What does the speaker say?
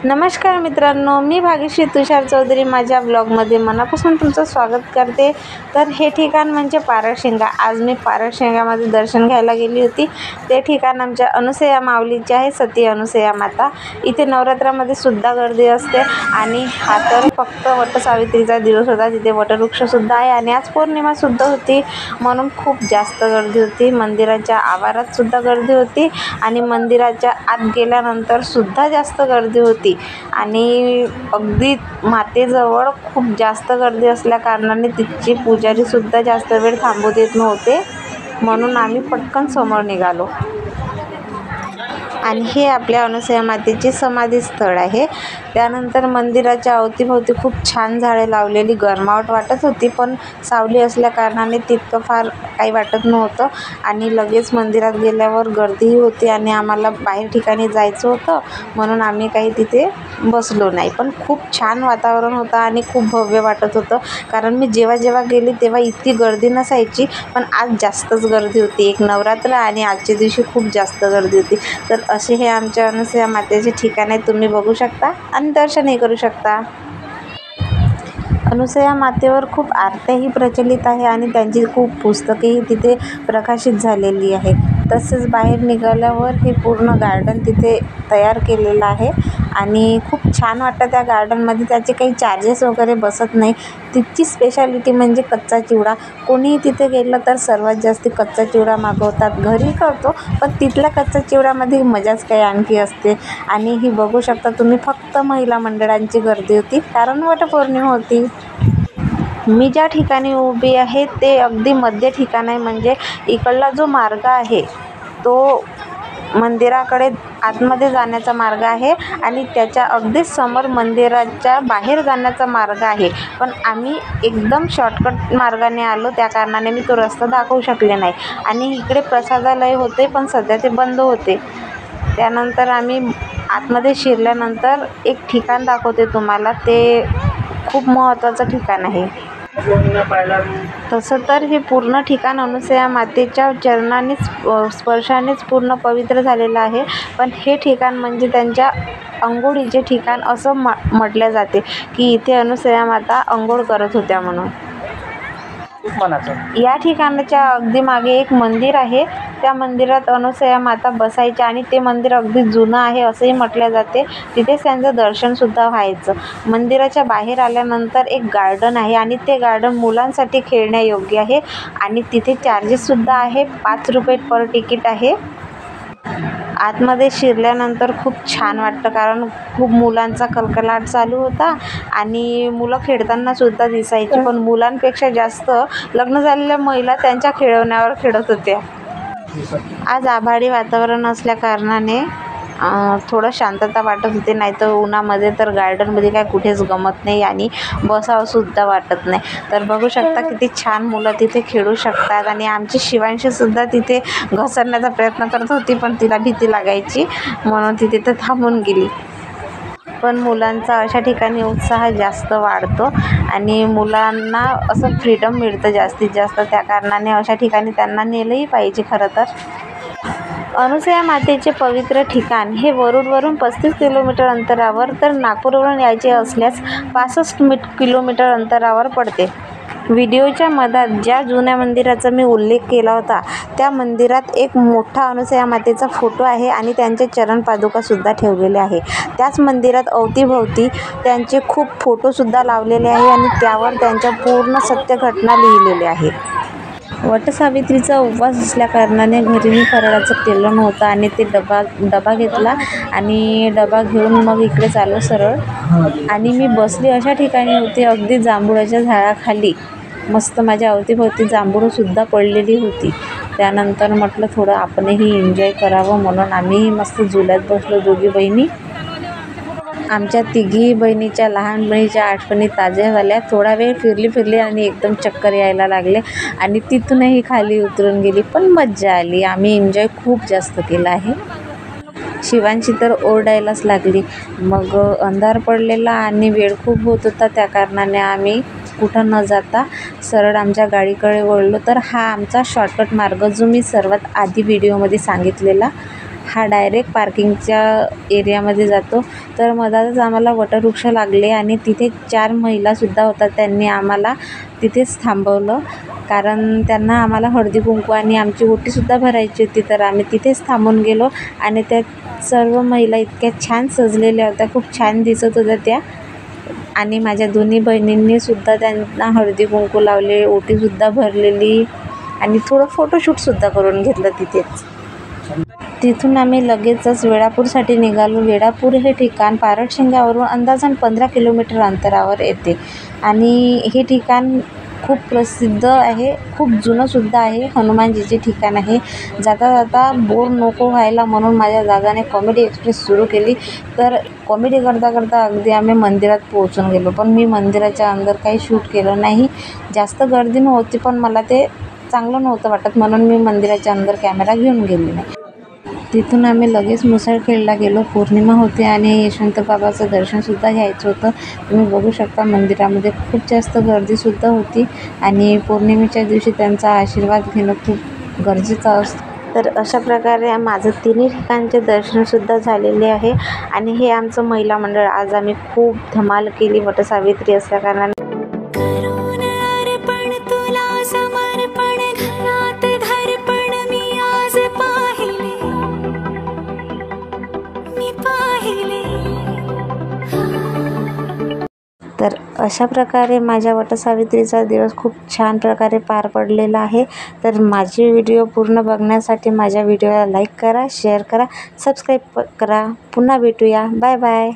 नमस्कार मित्रांनो, मी भाग्यश्री तुषार चौधरी माझ्या ब्लॉगमध्ये मनापासून तुमचं स्वागत करते। तर हे ठिकाण म्हणजे पारडशिंगा। आज मी पारडशिंगामध्ये दर्शन घ्यायला गेली होती। ते ठिकाण आमच्या अनुसया माऊलीचे आहे, सती अनुसया माता। इथे नवरात्रामध्ये सुद्धा गर्दी असते आणि हा तर फक्त वटसावित्रीचा दिवस होता, तिथे वटवृक्षसुद्धा आहे आणि आज पौर्णिमासुद्धा होती, म्हणून खूप जास्त गर्दी होती। मंदिराच्या आवारात सुद्धा गर्दी होती आणि मंदिराच्या आत गेल्यानंतर सुद्धा जास्त गर्दी होती आणि अगदी मातेजवळ खूप जास्त गर्दी असल्या कारणाने तिथचे पुजारी सुद्धा जास्त वेळ थांबू देत नव्हते, म्हणून आम्ही पटकन समोर निघालो। आणि हे आपल्या अनुसया मातेचे समाधी स्थळ आहे। त्यानंतर मंदिराच्या अवतीभोवती खूप छान झाडे लावलेली गरमावट वाटत होती, पण सावली असल्या कारणाने तितकं फार काही वाटत नव्हतं। आणि लगेच मंदिरात गेल्यावर गर्दीही होती आणि आम्हाला बाहेर ठिकाणी जायचं होतं, म्हणून आम्ही काही तिथे बसलो नाही। पण खूप छान वातावरण होतं आणि खूप भव्य वाटत होतं, कारण मी जेव्हा गेली तेव्हा इतकी गर्दी नसायची, पण आज जास्तच गर्दी होती। एक नवरात्र आणि आजच्या दिवशी खूप जास्त गर्दी होती। तर असे हे आमच्या अनुसया मातेचे ठिकाण आहे, तुम्ही बघू शकता आणि दर्शनही करू शकता। अनुसया मातेवर खूप आरत्याही प्रचलित आहे आणि त्यांची खूप पुस्तकेही तिथे प्रकाशित झालेली आहेत। तसेच बाहेर निघाल्यावर हे पूर्ण गार्डन तिथे तयार केलेलं आहे आणि खूप छान वाटतं त्या गार्डनमध्ये। त्याचे काही चार्जेस वगैरे बसत नाही। तिथची स्पेशालिटी म्हणजे कच्चा चिवडा। कोणीही तिथे गेलं तर सर्वात जास्त कच्चा चिवडा मागवतात, घरी करतो, पण तिथल्या कच्चा चिवड्यामध्ये मजाच काही आणखी असते। आणि ही बघू शकता तुम्ही, फक्त महिला मंडळांची गर्दी होती, कारण वटपौर्णिमा होती। मी ज्या ठिकाणी उभी आहे ते अगदी मध्य ठिकाण आहे, म्हणजे इकडला जो मार्ग आहे तो मंदिराकडे आतमध्ये जाण्याचा मार्ग आहे आणि त्याच्या अगदी समोर मंदिराच्या बाहेर जाण्याचा मार्ग आहे। पण आम्ही एकदम शॉर्टकट मार्गाने आलो, त्या कारणाने मी तो रस्ता दाखवू शकले नाही। आणि इकडे प्रसादालय होते, पण सध्या ते बंद होते। त्यानंतर आम्ही आतमध्ये शिरल्यानंतर एक ठिकाण दाखवते तुम्हाला, ते खूप महत्त्वाचं ठिकाण आहे। तसं तर हे पूर्ण ठिकाण अनुसया मातेच्या चरणानेच स्पर्शानेच पूर्ण पवित्र झालेलं आहे, पण हे ठिकाण म्हणजे त्यांच्या अंघोळीचे ठिकाण असं म्हटले जाते की इथे अनुसया माता अंघोळ करत होत्या म्हणून। या ठिकाणाच्या अगदी मागे एक मंदिर आहे, त्या मंदिरात अनुसया माता बसायच्या आणि ते मंदिर अगदी जुनं आहे असंही म्हटले जाते। तिथेच त्यांचं दर्शनसुद्धा व्हायचं। मंदिराच्या बाहेर आल्यानंतर एक गार्डन आहे आणि ते गार्डन मुलांसाठी खेळण्यायोग्य आहे आणि तिथे चार्जेससुद्धा आहे, 5 रुपये पर तिकीट आहे। आतमध्ये शिरल्यानंतर खूप छान वाटतं, कारण खूप मुलांचा कलकलाट चालू होता आणि मुलं खेळताना सुद्धा दिसायची, पण मुलांपेक्षा जास्त लग्न झालेल्या महिला त्यांच्या खेळवण्यावर खेळत होत्या। आज आभाळी वातावरण असल्या कारणाने थोडं शांतता वाटत होते, नाहीतर उन्हामध्ये तर गार्डनमध्ये काय कुठेच गमत नाही आणि बसावंसुद्धा वाटत नाही। तर बघू शकता किती छान मुलं तिथे खेळू शकतात आणि आमची शिवांशीसुद्धा तिथे घसरण्याचा प्रयत्न करत होती, पण तिला भीती लागायची, म्हणून ती तिथे थांबून गेली। पण मुलांचा अशा ठिकाणी उत्साह जास्त वाढतो आणि मुलांना असं फ्रीडम मिळतं जास्तीत जास्त, त्या कारणाने अशा ठिकाणी त्यांना नेलंही पाहिजे खरं तर। अनुसया मातेचे पवित्र ठिकाण हे वरुडवरून 35 किलोमीटर अंतरावर, तर नागपूरवरून यायचे असल्यास 65 किलोमीटर अंतरावर पडते। व्हिडिओच्या मधात ज्या जुन्या मंदिराचा मी उल्लेख केला होता, त्या मंदिरात एक मोठा अनुसया मातेचा फोटो आहे आणि त्यांचे चरण पादुकासुद्धा ठेवलेले आहे। त्याच मंदिरात अवतीभोवती त्यांचे खूप फोटोसुद्धा लावलेले आहे आणि त्यावर त्यांच्या पूर्ण सत्य घटना लिहिलेल्या आहे। वटसावित्रीचा उपवास असल्या कारणाने घरी मी फराळाचं केलं नव्हतं आणि ते डबा घेतला आणि डबा घेऊन मग इकडे चाललो सरळ। आणि मी बसली अशा ठिकाणी होती, अगदी जांभुळाच्या झाडाखाली, मस्त माझ्या अवतीभोवती जांभूळसुद्धा पडलेली होती। त्यानंतर म्हटलं थोडं आपणही एन्जॉय करावं, म्हणून आम्ही मस्त झुल्यात बसलो दोघी बहिणी। आमच्या तिघी बहिणीच्या लहानपणीच्या आठवणी ताज्या झाल्या। थोडा वेळ फिरली आणि एकदम चक्कर यायला लागले आणि तिथूनही खाली उतरून गेली, पण मज्जा आली। आम्ही एन्जॉय खूप जास्त केला आहे। शिवांशी तर ओरडायलाच लागली। मग अंधार पडलेला आणि वेळ खूप होत होता, त्या कारणाने आम्ही कुठं न जाता सरळ आमच्या गाडीकडे वळलो। तर हा आमचा शॉर्टकट मार्ग, जो मी सर्वात आधी व्हिडिओमध्ये सांगितलेला, हा डायरेक्ट पार्किंगच्या एरियामध्ये जातो. तर मधातच आम्हाला वटवृक्ष लागले आणि तिथे 4 महिलासुद्धा होत्या. त्यांनी आम्हाला तिथेच थांबवलं, कारण त्यांना आम्हाला हळदी कुंकू आणि आमची ओटीसुद्धा भरायची होती. तर आम्ही तिथेच थांबून गेलो आणि त्या सर्व महिला इतक्या छान सजलेल्या होत्या, खूप छान दिसत होत्या त्या. आणि माझ्या दोन्ही बहिणींनीसुद्धा त्यांना हळदी कुंकू लावले, ओटीसुद्धा भरलेली आणि थोडं फोटोशूटसुद्धा करून घेतलं तिथेच. तिथून आम्ही लगेचच वेळापूरसाठी निघालो. वेळापूर हे ठिकाण पारडशिंग्यावरून अंदाजाने 15 किलोमीटर अंतरावर येते आणि हे ठिकाण खूप प्रसिद्ध आहे, खूप जुनंसुद्धा आहे. हनुमानजीचे ठिकाण आहे. जाता जाता बोर नको व्हायला म्हणून माझ्या दादाने कॉमेडी एक्सप्रेस सुरू केली. तर कॉमेडी करता करता अगदी आम्ही मंदिरात पोहोचून गेलो. पण मी मंदिराच्या अंदर काही शूट केलं नाही. जास्त गर्दी नव्हती, पण मला ते चांगलं नव्हतं वाटत म्हणून मी मंदिराच्या अंदर कॅमेरा घेऊन गेले नाही. तिथून आम्ही लगेच मुसळखेडला गेलो. पौर्णिमा होती आणि यशवंत बाबाचं दर्शनसुद्धा घ्यायचं होतं. तुम्ही बघू शकता मंदिरामध्ये खूप जास्त गर्दीसुद्धा होती आणि पौर्णिमेच्या दिवशी त्यांचा आशीर्वाद घेणं खूप गरजेचं असतं. तर अशा प्रकारे माझं तिन्ही ठिकाणचे दर्शनसुद्धा झालेले आहे आणि हे आमचं महिला मंडळ. आज आम्ही खूप धमाल केली वटसावित्री असल्याकारणाने. तर अशा प्रकारे माझ्या वटसावित्रीचा दिवस खूप छान प्रकारे पार पडलेला आहे. तर माझी व्हिडिओ पूर्ण बघण्यासाठी माझ्या व्हिडिओला लाईक करा, शेअर करा, सबस्क्राईब करा. पुन्हा भेटूया. Bye bye.